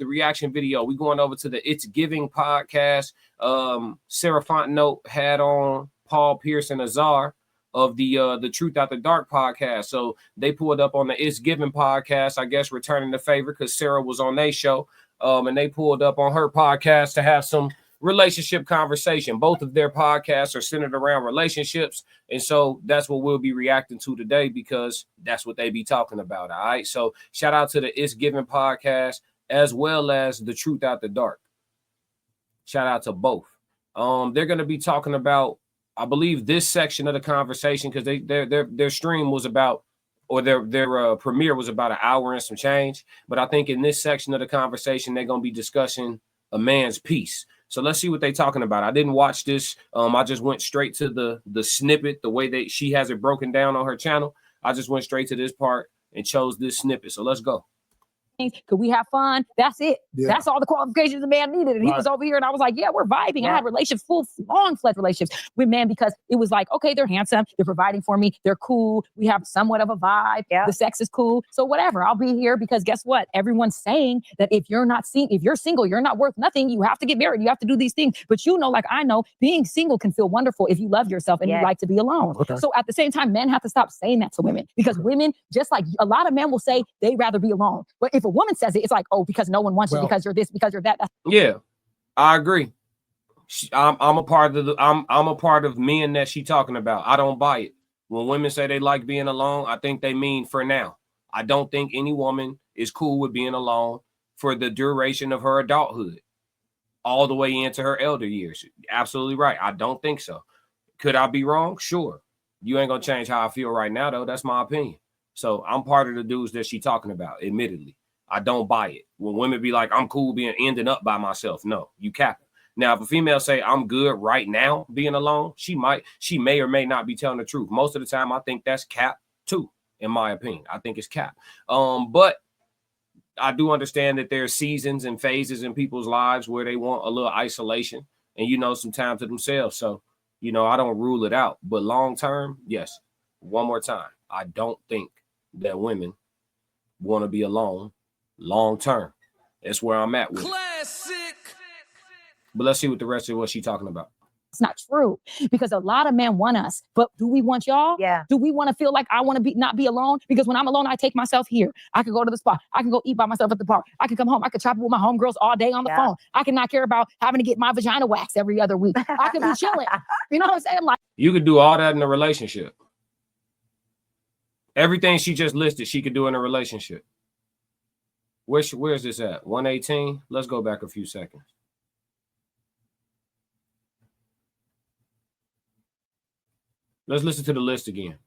the reaction video. We going over to the It's Giving podcast. Sarah Fontenot had on Paul Pierce and Azar of the Truth After Dark podcast. So they pulled up on the It's Giving podcast, I guess returning the favor because Sarah was on their show. And they pulled up on her podcast to have some relationship conversation. Both of their podcasts are centered around relationships. And so that's what we'll be reacting to today because that's what they be talking about. All right. So shout out to the It's Giving podcast as well as the Truth After Dark. Shout out to both. They're going to be talking about, I believe, this section of the conversation because their stream was about, or their premiere was about an hour and some change. But I think in this section of the conversation, they're going to be discussing a man's peace. So let's see what they're talking about. I didn't watch this. I just went straight to the snippet, the way she has it broken down on her channel. I just went straight to this part and chose this snippet. So let's go. Could we have fun? That's it. Yeah. That's all the qualifications the man needed. And he was over here and I was like, yeah, we're vibing. Yeah. I had relationships, long-fledged relationships with men because it was like, okay, they're handsome. They're providing for me. They're cool. We have somewhat of a vibe. Yeah. The sex is cool. So whatever, I'll be here because guess what? Everyone's saying that if you're single, you're not worth nothing. You have to get married. You have to do these things. But you know, like I know, being single can feel wonderful if you love yourself and you like to be alone. Okay. So at the same time, men have to stop saying that to women because women, just like a lot of men will say they'd rather be alone. But if a woman says it, it's like, oh, because no one wants you, because you're this, because you're that. Yeah, I agree. I'm a part of I'm a part of men that she talking about. I don't buy it. When women say they like being alone, I think they mean for now. I don't think any woman is cool with being alone for the duration of her adulthood, all the way into her elder years. Absolutely right. I don't think so. Could I be wrong? Sure. You ain't gonna change how I feel right now, though. That's my opinion. So I'm part of the dudes that she talking about, admittedly. I don't buy it. When women be like, I'm cool being ending up by myself. No, you capping. Now, if a female say I'm good right now being alone, she may or may not be telling the truth. Most of the time, I think that's cap too, in my opinion. I think it's cap. But I do understand that there are seasons and phases in people's lives where they want a little isolation and, you know, some time to themselves. So, you know, I don't rule it out. But long term, yes. One more time. I don't think that women want to be alone long term. That's where I'm at with Classic. But let's see what the rest of what she's talking about. It's not true because a lot of men want us, but do we want y'all? Yeah. Do we want to feel like I want to not be alone? Because when I'm alone, I take myself here. I can go to the spa. I can go eat by myself at the park. I can come home. I can chop it with my homegirls all day on the phone. I cannot care about having to get my vagina waxed every other week. I can be chilling. You know what I'm saying? Like you could do all that in a relationship. Everything she just listed, she could do in a relationship. Where's this at? 118. Let's go back a few seconds. Let's listen to the list again.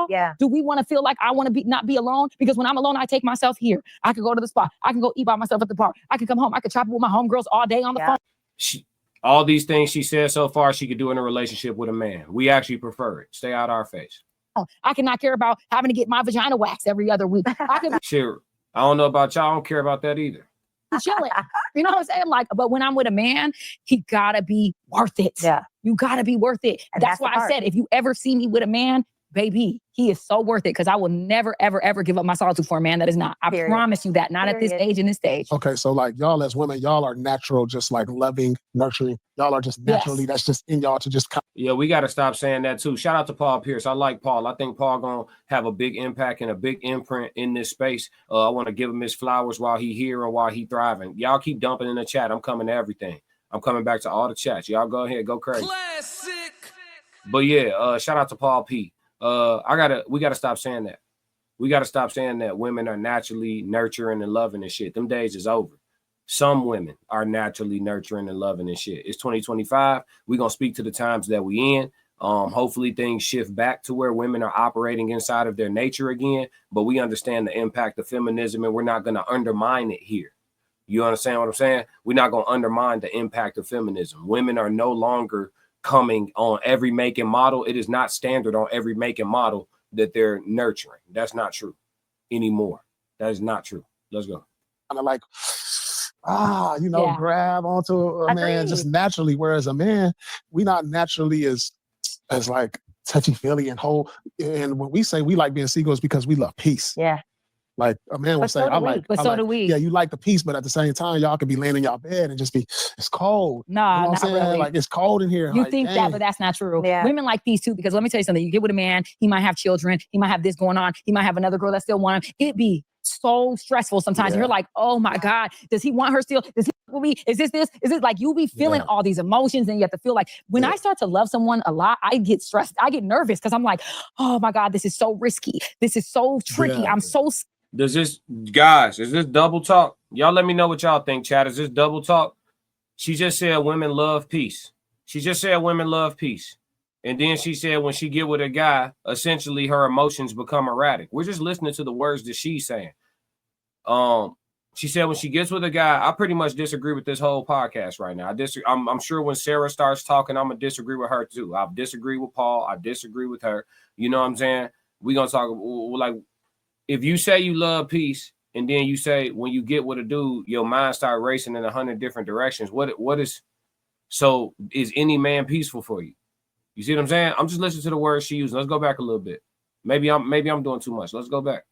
Yeah. Do we want to feel like I want to not be alone? Because when I'm alone, I take myself here. I can go to the spa. I can go eat by myself at the park. I can come home. I can chop it with my homegirls all day on the phone. All these things she said so far, she could do in a relationship with a man. We actually prefer it. Stay out our face. I cannot care about having to get my vagina waxed every other week. I can sure. I don't know about y'all. I don't care about that either. Chilling. You know what I'm saying? Like, but when I'm with a man, he gotta be worth it. Yeah. You gotta be worth it. And that's why I said, if you ever see me with a man, baby, he is so worth it because I will never, ever, ever give up my solitude for a man that is not. I promise you that. Not at this age in this stage. Okay, so like y'all as women, y'all are natural, just like loving, nurturing. Y'all are just naturally, that's just in y'all to just come. Yeah, we got to stop saying that too. Shout out to Paul Pierce. I like Paul. I think Paul going to have a big impact and a big imprint in this space. I want to give him his flowers while he here and while he thriving. Y'all keep dumping in the chat. I'm coming to everything. I'm coming back to all the chats. Y'all go ahead, go crazy. Classic. But yeah, shout out to Paul P. We gotta stop saying that. We gotta stop saying that women are naturally nurturing and loving and shit. Them days is over. Some women are naturally nurturing and loving and shit. It's 2025. We're gonna speak to the times that we in. Hopefully things shift back to where women are operating inside of their nature again, but we understand the impact of feminism and we're not gonna undermine it here. You understand what I'm saying? We're not gonna undermine the impact of feminism. Women are no longer coming on every make and model. It is not standard on every make and model that they're nurturing. That's not true anymore. That is not true. Let's go. Kind of like, grab onto a man just naturally. Whereas a man, we not naturally as like touchy-feely and whole. And when we say we like being single, it's because we love peace. Yeah. Like a man will say, so do we. Yeah, you like the peace, but at the same time, y'all could be laying in y'all bed and just be, it's cold. Nah, you know what I'm saying? Really. Like it's cold in here. You like, think that, but that's not true. Yeah. Women like peace too, because let me tell you something. You get with a man, he might have children, he might have this going on, he might have another girl that still want him. It be so stressful sometimes. Yeah. You're like, oh my God, does he want her still? Does he with me? Is this? Is it like you be feeling all these emotions and you have to feel like when I start to love someone a lot, I get stressed. I get nervous because I'm like, oh my God, this is so risky. This is so tricky. Yeah. I'm so Is this double talk? Y'all let me know what y'all think, chat. Is this double talk? She just said women love peace. She just said women love peace. And then she said when she get with a guy, essentially her emotions become erratic. We're just listening to the words that she's saying. She said when she gets with a guy, I pretty much disagree with this whole podcast right now. I'm sure when Sarah starts talking, I'm gonna disagree with her too. I disagree with Paul. I disagree with her. You know what I'm saying? We're gonna talk like if you say you love peace and then you say when you get with a dude, your mind start racing in 100 different directions. What is is any man peaceful for you? You see what I'm saying? I'm just listening to the words she used. Let's go back a little bit. Maybe I'm doing too much. Let's go back.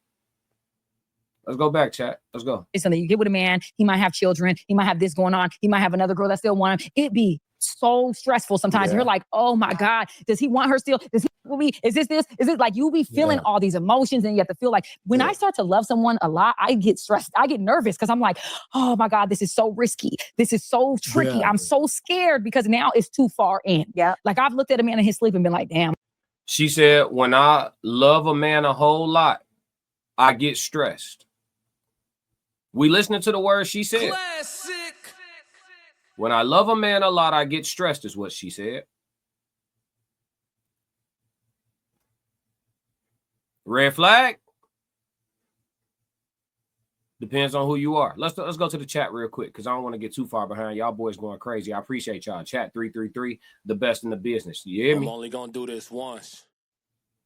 Let's go back, chat. Let's go. It's something you get with a man, he might have children, he might have this going on, he might have another girl that still want him. It be so stressful sometimes. Yeah. You're like, oh my God, does he want her still? Does he with me? Is this? Is it like you be feeling all these emotions and you have to feel like when I start to love someone a lot, I get stressed. I get nervous because I'm like, oh my God, this is so risky. This is so tricky. Yeah. I'm so scared because now it's too far in. Yeah. Like I've looked at a man in his sleep and been like, damn. She said, when I love a man a whole lot, I get stressed. We listening to the words she said. Classic. When I love a man a lot, I get stressed, is what she said. Red flag? Depends on who you are. Let's go to the chat real quick because I don't want to get too far behind. Y'all boys going crazy. I appreciate y'all. Chat 333, the best in the business. You hear me? I'm only going to do this once.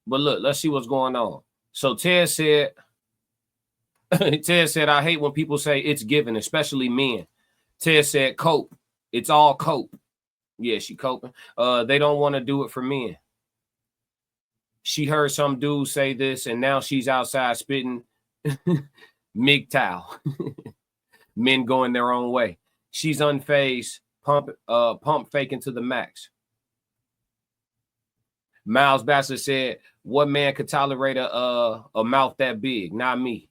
But look, let's see what's going on. So Ted said, I hate when people say it's given, especially men. Ted said, cope. It's all cope. Yeah, she coping. They don't want to do it for men. She heard some dude say this, and now she's outside spitting MGTOW. Men going their own way. She's unfazed, pump faking to the max. Miles Bassett said, what man could tolerate a mouth that big? Not me.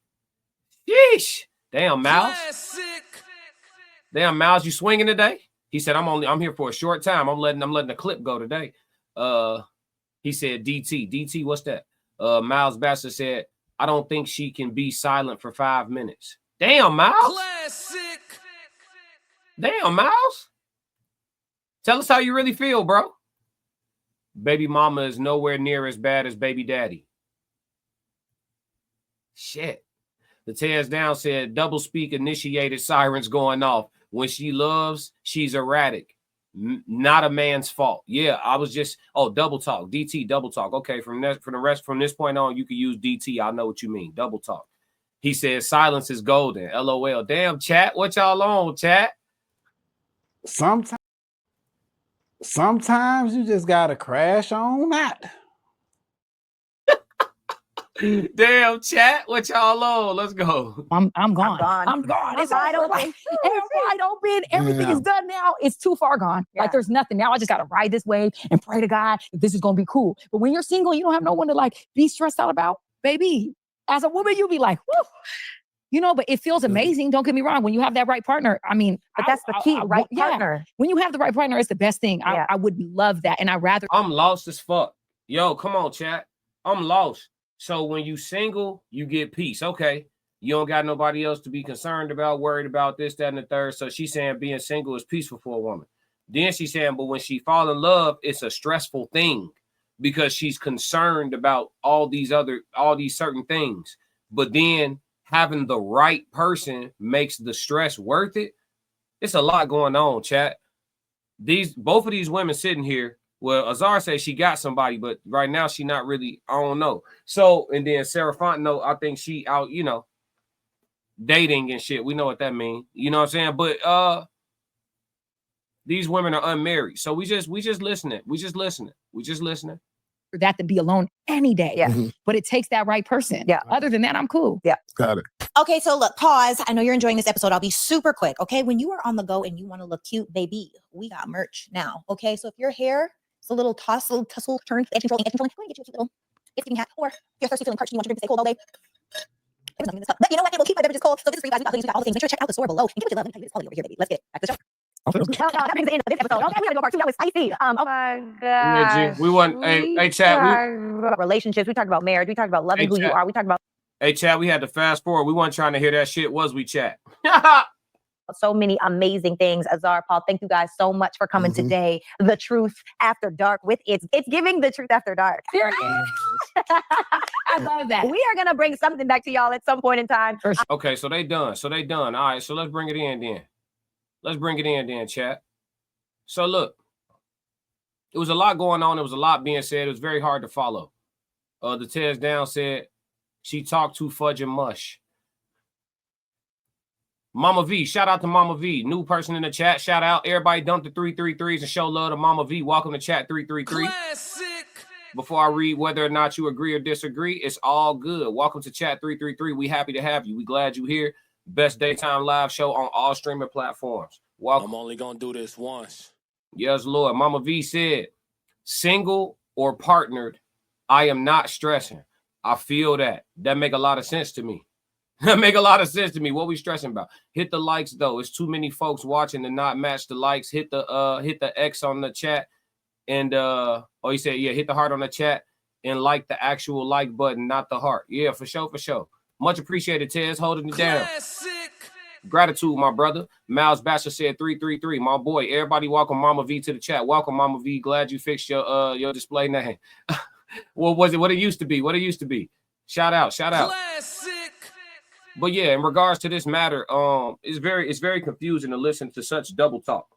Yeesh. Damn, Miles. Classic. Damn, Miles, you swinging today? He said, I'm here for a short time. I'm letting the clip go today. He said, DT, what's that? Miles Bassett said, I don't think she can be silent for 5 minutes. Damn, Miles. Classic. Damn, Miles. Tell us how you really feel, bro. Baby mama is nowhere near as bad as baby daddy. Shit. The tears down said, double speak initiated sirens going off. When she loves, she's erratic. Not a man's fault. Yeah, I was just, double talk. DT, double talk. Okay, from this point on, you can use DT. I know what you mean. Double talk. He says, silence is golden. LOL. Damn, chat. What y'all on, chat? Sometimes you just got to crash on that. Damn, chat. What y'all on? Let's go. I'm gone. I'm gone. It's wide open. It's wide open. Everything is done now. It's too far gone. Yeah. Like there's nothing. Now I just got to ride this wave and pray to God that this is going to be cool. But when you're single, you don't have no one to like be stressed out about. Baby, as a woman, you'll be like, whoo. You know, but it feels amazing. Don't get me wrong. When you have that right partner, I mean, but that's the key, right partner. When you have the right partner, it's the best thing. Yeah. I would love that. And I'm lost as fuck. Yo, come on, chat. I'm lost. So when you single, you get peace. Okay. You don't got nobody else to be concerned about, worried about this, that, and the third. So she's saying being single is peaceful for a woman. Then she's saying, but when she fall in love, it's a stressful thing because she's concerned about all these certain things. But then having the right person makes the stress worth it. It's a lot going on, chat. Both of these women sitting here. Well, Azar says she got somebody, but right now she not really, I don't know. So, and then Sarah Fontenot, I think she out, dating and shit. We know what that means. You know what I'm saying? But these women are unmarried. So we just listening. We just listening. for that to be alone any day. Yeah. But it takes that right person. Yeah. Other than that, I'm cool. Yeah. Got it. Okay, so look, pause. I know you're enjoying this episode. I'll be super quick. Okay, when you are on the go and you want to look cute, baby, we got merch now. Okay, so if your hair is a little tussle, turn, edge control, go and get you a cute little itchy hat, or if you're thirsty, feeling parched, and you want your drink to stay cold all day. There's nothing in this cup. But you know what? It will keep my beverages cold. So this is for you guys. We got hoodies, we got all the things. Make sure to check out the store below and give it your love. Let me tell you this quality over here, baby. Let's get it. Back to the show. That brings the end of this episode. Okay, we gotta go part 2. That was spicy. Oh my god. We want hey chat. Relationships. We talked about marriage. We talked about loving who you are. We talked about Chat, we had to fast forward. We weren't trying to hear that shit, was we, chat? so many amazing things. Azar, Paul, thank you guys so much for coming today. The Truth After Dark with it's giving the Truth After Dark. I love that. We are gonna bring something back to y'all at some point in time. Okay, so they done. All right, so let's bring it in then. Chat. So look, it was a lot going on. There was a lot being said. It was very hard to follow. The Tears Down said she talked too fudge and mush. Mama V, shout out to Mama V. New person in the chat. Shout out. Everybody dump the 333s and show love to Mama V. Welcome to chat 333. Classic. Before I read whether or not you agree or disagree, it's all good. Welcome to chat 333. We happy to have you. We glad you here. Best daytime live show on all streaming platforms. Welcome. I'm only gonna do this once. Yes, Lord. Mama V said, single or partnered, I am not stressing. I feel that. That make a lot of sense to me. That make a lot of sense to me. What we stressing about? Hit the likes though. It's too many folks watching to not match the likes. Hit the X on the chat and he said, yeah, hit the heart on the chat and like the actual like button, not the heart. Yeah, for sure. Much appreciated, Tez, holding it down. Gratitude, my brother. Miles Basher said 333. My boy. Everybody welcome Mama V to the chat. Welcome, Mama V. Glad you fixed your display name. What was it? What it used to be? Shout out. Classic. But yeah, in regards to this matter, it's very confusing to listen to such double talk.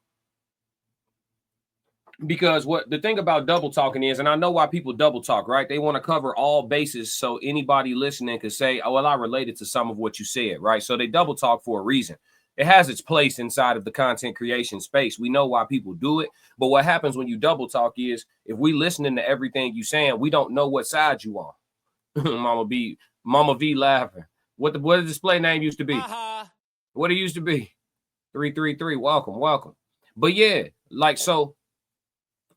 Because what the thing about double talking is, and I know why people double talk, right? They want to cover all bases so anybody listening could say, oh, well, I related to some of what you said, right? So they double talk for a reason. It has its place inside of the content creation space. We know why people do it. But what happens when you double talk is if we listening to everything you saying, we don't know what side you on. Mama V laughing. What the display name used to be? What it used to be? 333. Welcome. But yeah, like so.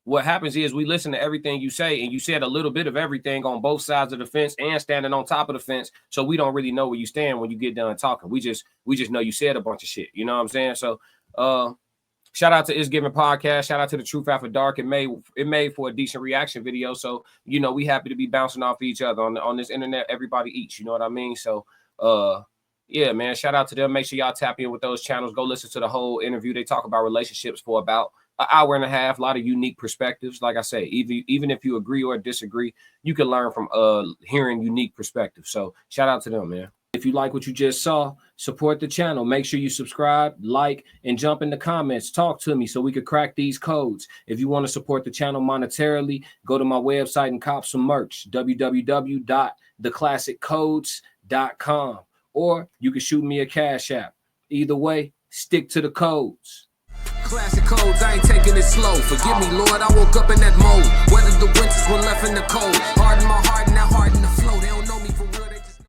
What happens is we listen to everything you say, and you said a little bit of everything on both sides of the fence and standing on top of the fence. So we don't really know where you stand when you get done talking. We just know you said a bunch of shit. You know what I'm saying? So shout out to Is Giving Podcast. Shout out to the Truth After Dark. It made for a decent reaction video. So, you know, we happy to be bouncing off each other on this internet. Everybody eats, you know what I mean? So yeah, man, shout out to them. Make sure y'all tap in with those channels. Go listen to the whole interview. They talk about relationships for about an hour and a half, a lot of unique perspectives. Like I say, even if you agree or disagree, you can learn from hearing unique perspectives. So shout out to them, man. If you like what you just saw, support the channel. Make sure you subscribe, like, and jump in the comments. Talk to me so we could crack these codes. If you want to support the channel monetarily, go to my website and cop some merch, www.theclassiccodes.com. Or you can shoot me a Cash App. Either way, stick to the codes. Classic codes, I ain't taking it slow. Forgive me, Lord, I woke up in that mode. Weathered the winters when left in the cold. Hardened my heart and now hardened the flow.